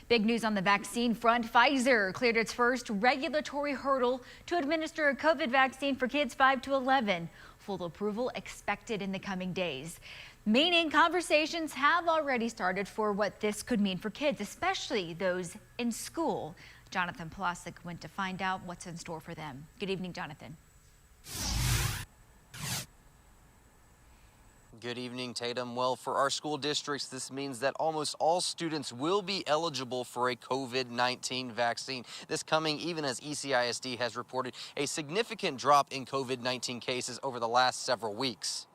Big news on the vaccine front. Pfizer cleared its first regulatory hurdle to administer a COVID vaccine for kids 5 to 11. Full approval expected in the coming days, meaning conversations have already started for what this could mean for kids, especially those in school. Jonathan Plasek went to find out what's in store for them. Good evening, Jonathan. Good evening, Tatum. Well, for our school districts, this means that almost all students will be eligible for a COVID-19 vaccine. This coming even as ECISD has reported a significant drop in COVID-19 cases over the last several weeks.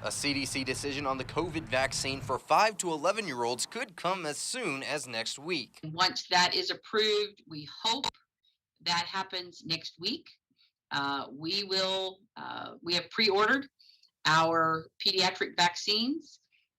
A CDC decision on the COVID vaccine for 5 to 11-year-olds could come as soon as next week. Once that is approved, we hope that happens next week. We have pre-ordered our pediatric vaccines,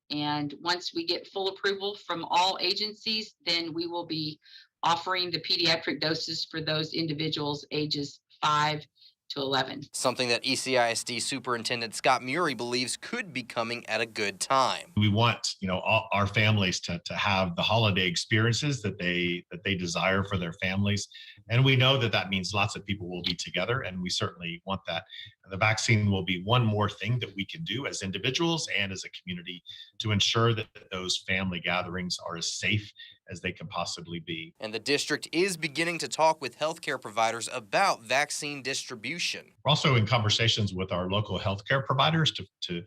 and once we get full approval from all agencies, then we will be offering the pediatric doses for those individuals ages 5 to 11. Something that ECISD Superintendent Scott Murray believes could be coming at a good time. We want, all our families to have the holiday experiences that they desire for their families. And we know that that means lots of people will be together, and we certainly want that. And the vaccine will be one more thing that we can do as individuals and as a community to ensure that those family gatherings are as safe as they can possibly be. And the district is beginning to talk with healthcare providers about vaccine distribution. We're also in conversations with our local healthcare providers to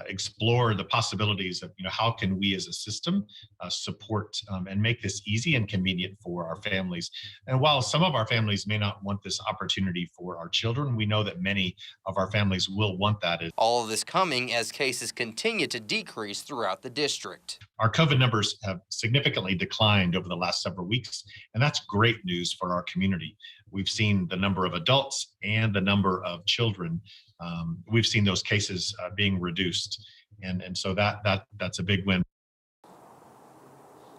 explore the possibilities of, how can we as a system support and make this easy and convenient for our families. And while some of our families may not want this opportunity for our children, we know that many of our families will want that. All of this coming as cases continue to decrease throughout the district. Our COVID numbers have significantly declined over the last several weeks, and that's great news for our community. We've seen the number of adults and the number of children. We've seen those cases being reduced, and so that's a big win.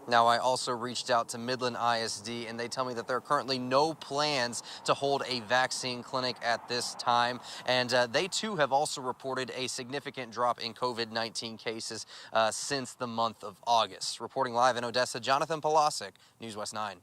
Now, I also reached out to Midland ISD, and they tell me that there are currently no plans to hold a vaccine clinic at this time. And they, too, have also reported a significant drop in COVID-19 cases since the month of August. Reporting live in Odessa, Jonathan Plasek, News West 9.